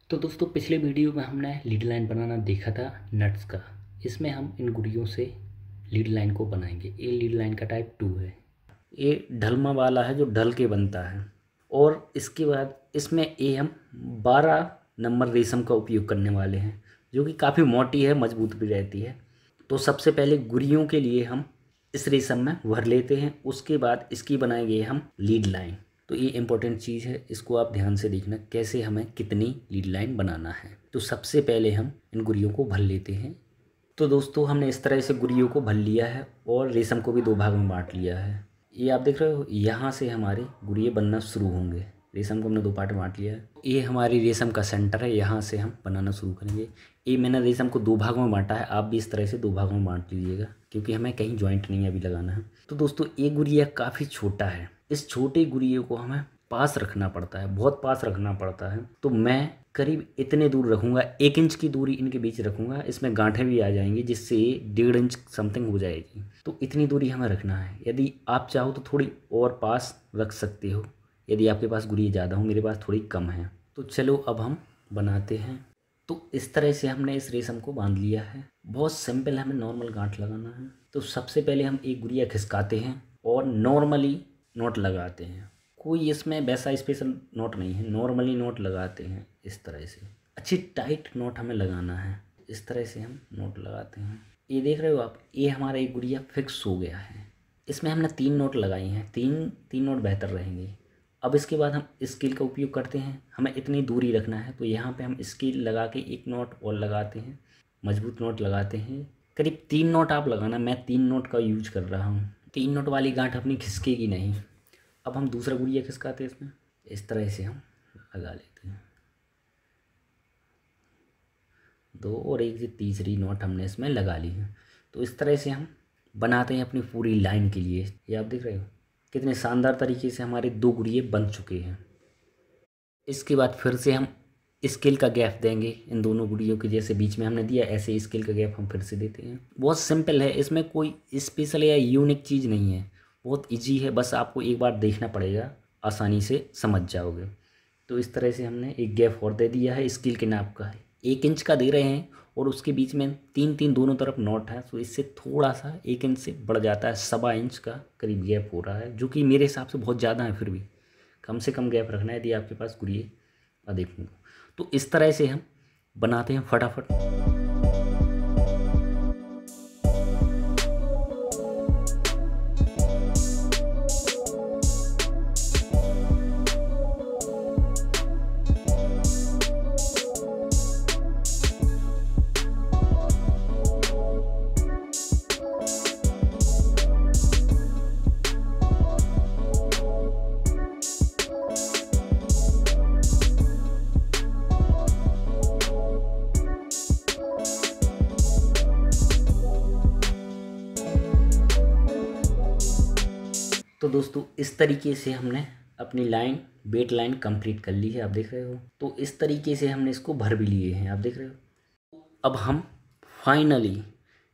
तो दोस्तों पिछले वीडियो में हमने लीड लाइन बनाना देखा था नट्स का। इसमें हम इन गुड़ियों से लीड लाइन को बनाएंगे। ये लीड लाइन का टाइप 2 है। ये ढलमा वाला है जो ढल के बनता है। और इसके बाद इसमें ये हम 12 नंबर रेशम का उपयोग करने वाले हैं, जो कि काफ़ी मोटी है, मजबूत भी रहती है। तो सबसे पहले गुड़ियों के लिए हम इस रेशम में भर लेते हैं। उसके बाद इसकी बनाएंगे हम लीड लाइन। तो ये इंपॉर्टेंट चीज़ है, इसको आप ध्यान से देखना कैसे हमें कितनी लीड लाइन बनाना है। तो सबसे पहले हम इन गुड़ियों को भर लेते हैं। तो दोस्तों हमने इस तरह से गुड़ियों को भर लिया है और रेशम को भी 2 भाग में बांट लिया है। ये आप देख रहे हो, यहाँ से हमारे गुड़िये बनना शुरू होंगे। रेशम को हमने 2 पार्ट में बांट लिया है। ये हमारी रेशम का सेंटर है, यहाँ से हम बनाना शुरू करेंगे। ये मैंने रेशम को 2 भागों में बांटा है, आप भी इस तरह से 2 भागों में बांट लीजिएगा, क्योंकि हमें कहीं जॉइंट नहीं अभी लगाना है। तो दोस्तों ये गुड़िया काफ़ी छोटा है, इस छोटे गुड़िये को हमें पास रखना पड़ता है, बहुत पास रखना पड़ता है। तो मैं करीब इतने दूर रखूँगा, 1 इंच की दूरी इनके बीच रखूँगा। इसमें गांठें भी आ जाएंगी, जिससे 1.5 इंच समथिंग हो जाएगी। तो इतनी दूरी हमें रखना है। यदि आप चाहो तो थोड़ी और पास रख सकते हो, यदि आपके पास गुड़िया ज़्यादा हो। मेरे पास थोड़ी कम है। तो चलो अब हम बनाते हैं। तो इस तरह से हमने इस रेशम को बांध लिया है। बहुत सिंपल, हमें नॉर्मल गांठ लगाना है। तो सबसे पहले हम एक गुड़िया खिसकाते हैं और नॉर्मली नॉट लगाते हैं। कोई इसमें वैसा स्पेशल नॉट नहीं है, नॉर्मली नॉट लगाते हैं इस तरह से। अच्छी टाइट नॉट हमें लगाना है। इस तरह से हम नॉट लगाते हैं। ये देख रहे हो आप, ये हमारा एक गुड़िया फिक्स हो गया है। इसमें हमने 3 नॉट लगाई हैं, तीन नॉट बेहतर रहेंगे। अब इसके बाद हम स्केल का उपयोग करते हैं। हमें इतनी दूरी रखना है, तो यहाँ पे हम स्केल लगा के 1 नॉट और लगाते हैं, मजबूत नॉट लगाते हैं। करीब 3 नॉट आप लगाना, मैं 3 नॉट का यूज कर रहा हूँ। 3 नॉट वाली गांठ अपनी खिसकेगी नहीं। अब हम दूसरा गुड़िया खिसकाते हैं इसमें, इस तरह से हम लगा लेते हैं 2 और 1 से तीसरी नॉट हमने इसमें लगा ली है। तो इस तरह से हम बनाते हैं अपनी पूरी लाइन के लिए। ये आप देख रहे हो कितने शानदार तरीके से हमारे 2 गुड़िये बन चुके हैं। इसके बाद फिर से हम स्केल का गैप देंगे इन दोनों गुड़ियों के, जैसे बीच में हमने दिया ऐसे स्केल का गैप हम फिर से देते हैं। बहुत सिंपल है, इसमें कोई स्पेशल या यूनिक चीज़ नहीं है, बहुत इजी है। बस आपको एक बार देखना पड़ेगा, आसानी से समझ जाओगे। तो इस तरह से हमने एक गैप और दे दिया है, स्केल के नाप का 1 इंच का दे रहे हैं, और उसके बीच में 3 दोनों तरफ नॉट है। तो इससे थोड़ा सा 1 इंच से बढ़ जाता है, 1.25 इंच का करीब गैप हो रहा है, जो कि मेरे हिसाब से बहुत ज़्यादा है। फिर भी कम से कम गैप रखना है यदि आपके पास गुड़िये अधिक हों। तो इस तरह से हम बनाते हैं फटाफट। तो दोस्तों इस तरीके से हमने अपनी लाइन, बेट लाइन कंप्लीट कर ली है, आप देख रहे हो। तो इस तरीके से हमने इसको भर भी लिए हैं, आप देख रहे हो। अब हम फाइनली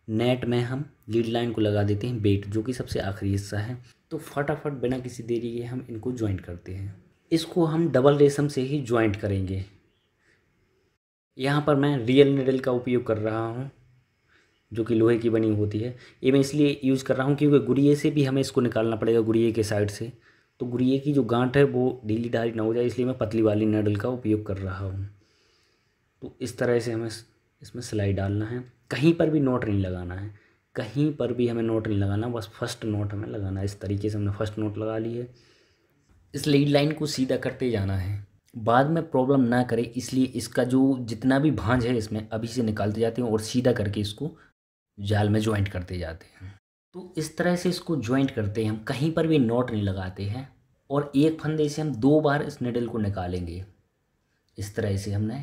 नेट में हम लीड लाइन को लगा देते हैं, बेट, जो कि सबसे आखिरी हिस्सा है। तो फटाफट बिना किसी देरी के हम इनको ज्वाइंट करते हैं। इसको हम डबल रेशम से ही ज्वाइंट करेंगे। यहाँ पर मैं रियल निडल का उपयोग कर रहा हूँ, जो कि लोहे की बनी होती है। ये मैं इसलिए यूज़ कर रहा हूँ क्योंकि गुड़िये से भी हमें इसको निकालना पड़ेगा, गुड़िये के साइड से। तो गुड़िये की जो गांठ है वो ढीली ढाली ना हो जाए, इसलिए मैं पतली वाली नडल का उपयोग कर रहा हूँ। तो इस तरह से हमें इसमें सिलाई डालना है। कहीं पर भी नॉट नहीं लगाना है, कहीं पर भी हमें नॉट नहीं लगाना, बस फर्स्ट नॉट हमें लगाना है। इस तरीके से हमने फर्स्ट नॉट लगा ली है। इस लीड लाइन को सीधा करते जाना है, बाद में प्रॉब्लम ना करे, इसलिए इसका जो जितना भी भांज है इसमें अभी से निकालते जाते हैं और सीधा करके इसको जाल में ज्वाइंट करते जाते हैं। तो इस तरह से इसको ज्वाइंट करते हैं हम, कहीं पर भी नॉट नहीं लगाते हैं। और एक फंदे से हम 2 बार इस निडल को निकालेंगे। इस तरह से हमने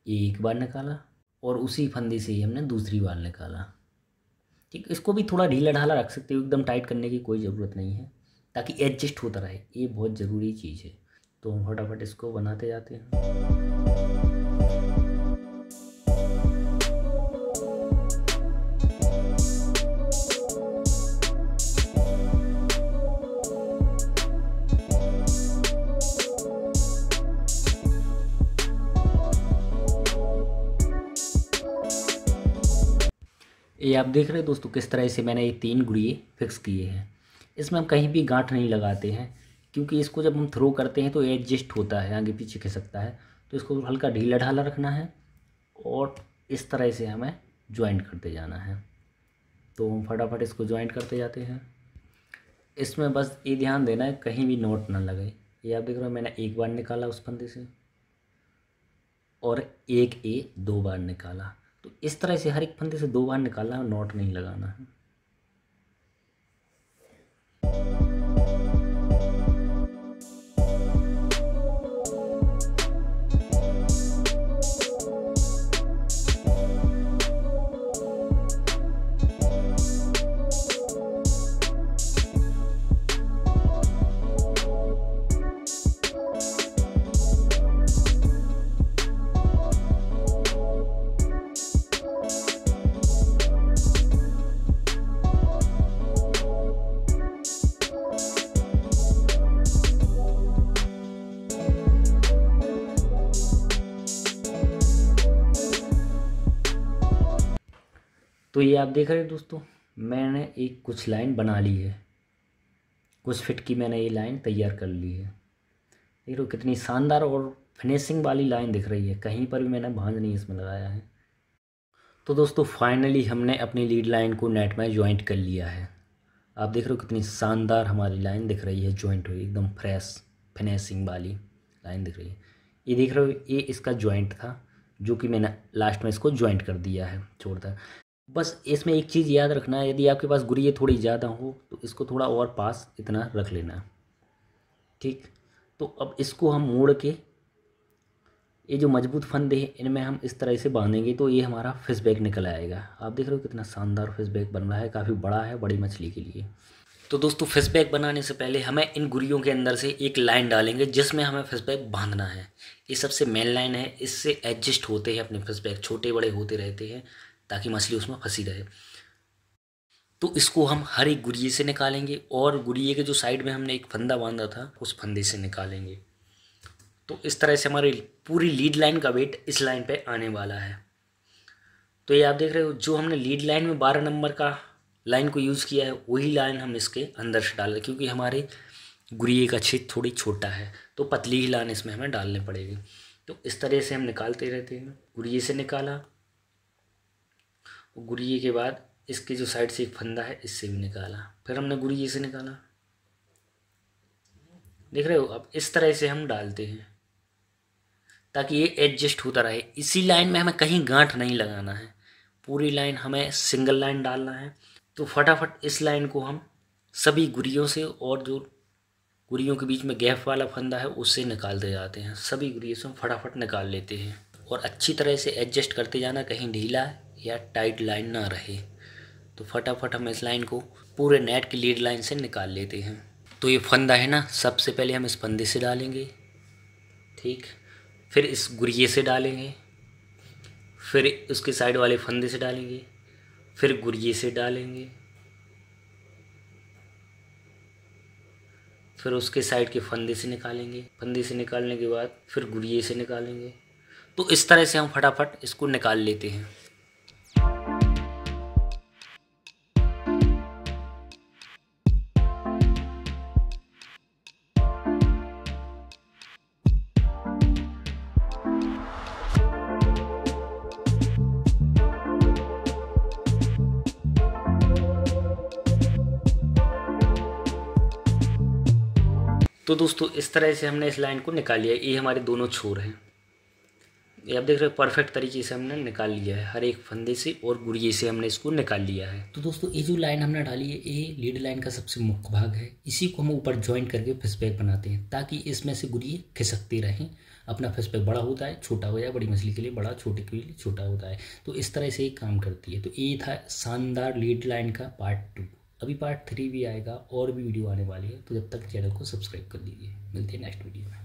एक बार निकाला और उसी फंदे से ही हमने दूसरी बार निकाला। ठीक, इसको भी थोड़ा ढीला ढाला रख सकते हो, एकदम टाइट करने की कोई ज़रूरत नहीं है, ताकि एडजस्ट होता रहे। ये बहुत ज़रूरी चीज़ है। तो हम फटाफट इसको बनाते जाते हैं। ये आप देख रहे हैं दोस्तों किस तरह से मैंने ये 3 गुड़िये फिक्स किए हैं। इसमें हम कहीं भी गांठ नहीं लगाते हैं, क्योंकि इसको जब हम थ्रो करते हैं तो एडजस्ट होता है, आगे पीछे खिसकता है। तो इसको हल्का ढीला ढाला रखना है और इस तरह से हमें ज्वाइंट करते जाना है। तो हम फटाफट इसको ज्वाइंट करते जाते हैं। इसमें बस ये ध्यान देना है कहीं भी नोट ना लगे। ये आप देख रहे हो मैंने एक बार निकाला उस फंदे से और एक 2 बार निकाला। तो इस तरह से हर एक फंदे से 2 बार निकालना है, नोट नहीं लगाना है। तो ये आप देख रहे हैं दोस्तों, मैंने एक कुछ लाइन बना ली है, कुछ फिट की मैंने ये लाइन तैयार कर ली है। देख लो कितनी शानदार और फिनिशिंग वाली लाइन दिख रही है, कहीं पर भी मैंने भांज नहीं इसमें लगाया है। तो दोस्तों फाइनली हमने अपनी लीड लाइन को नेट में ज्वाइंट कर लिया है। आप देख रहे हो कितनी शानदार हमारी लाइन दिख रही है, ज्वाइंट हुई एकदम फ्रेश फिनिशिंग वाली लाइन दिख रही है। ये देख रहे हो ये इसका ज्वाइंट था, जो कि मैंने लास्ट में इसको ज्वाइंट कर दिया है छोड़कर। बस इसमें एक चीज़ याद रखना है, यदि आपके पास गुड़िये थोड़ी ज़्यादा हो तो इसको थोड़ा और पास इतना रख लेना, ठीक। तो अब इसको हम मोड़ के ये जो मजबूत फंदे हैं इनमें हम इस तरह से बांधेंगे तो ये हमारा फिश बैग निकल आएगा। आप देख रहे हो कितना शानदार फिश बैग बन रहा है, काफ़ी बड़ा है बड़ी मछली के लिए। तो दोस्तों फिश बैग बनाने से पहले हमें इन गुड़ियों के अंदर से एक लाइन डालेंगे जिसमें हमें फिश बैग बांधना है। ये सबसे मेन लाइन है, इससे एडजस्ट होते हैं अपने फिश बैग, छोटे बड़े होते रहते हैं ताकि मछली उसमें फंसी रहे। तो इसको हम हर एक गुड़िये से निकालेंगे और गुड़िये के जो साइड में हमने एक फंदा बांधा था उस फंदे से निकालेंगे। तो इस तरह से हमारी पूरी लीड लाइन का वेट इस लाइन पे आने वाला है। तो ये आप देख रहे हो जो हमने लीड लाइन में 12 नंबर का लाइन को यूज़ किया है वही लाइन हम इसके अंदर से डाल रहे हैं, क्योंकि हमारे गुड़िये का छेद थोड़ी छोटा है तो पतली ही लाइन इसमें हमें डालनी पड़ेगी। तो इस तरह से हम निकालते रहते हैं। गुड़िये से निकाला, गुड़िये के बाद इसके जो साइड से एक फंदा है इससे भी निकाला, फिर हमने गुड़िये से निकाला। देख रहे हो अब इस तरह से हम डालते हैं ताकि ये एडजस्ट होता रहे। इसी लाइन में हमें कहीं गांठ नहीं लगाना है, पूरी लाइन हमें सिंगल लाइन डालना है। तो फटाफट इस लाइन को हम सभी गुड़ियों से और जो गुड़ियों के बीच में गैप वाला फंदा है उससे निकालते जाते हैं। सभी गुड़ियों से हम फटाफट निकाल लेते हैं और अच्छी तरह से एडजस्ट करते जाना, कहीं ढीला या टाइट लाइन ना रहे। तो फटाफट हम इस लाइन को पूरे नेट की लीड लाइन से निकाल लेते हैं। तो ये फंदा है ना, सबसे पहले हम इस फंदे से डालेंगे, ठीक, फिर इस गुड़िये से डालेंगे, फिर उसके साइड वाले फंदे से डालेंगे, फिर गुड़िये से डालेंगे, फिर उसके साइड के फंदे से निकालेंगे, फंदे से निकालने के बाद फिर गुड़िये से निकालेंगे। तो इस तरह से हम फटाफट इसको निकाल लेते हैं। तो दोस्तों इस तरह से हमने इस लाइन को निकाल लिया। ये हमारे दोनों छोर हैं, ये आप देख रहे हो परफेक्ट तरीके से हमने निकाल लिया है, हर एक फंदे से और गुड़िये से हमने इसको निकाल लिया है। तो दोस्तों ये जो लाइन हमने डाली है ये लीड लाइन का सबसे मुख्य भाग है, इसी को हम ऊपर ज्वाइंट करके फिश बैग बनाते हैं ताकि इसमें से गुड़िये खिसकते रहें। अपना फिश बैग बड़ा होता है छोटा हो जाए, बड़ी मछली के लिए बड़ा, छोटे के लिए छोटा होता है। तो इस तरह से ये काम करती है। तो ये था शानदार लीड लाइन का पार्ट 2। अभी पार्ट 3 भी आएगा और भी वीडियो आने वाली है, तो जब तक चैनल को सब्सक्राइब कर दीजिए। मिलते हैं नेक्स्ट वीडियो में।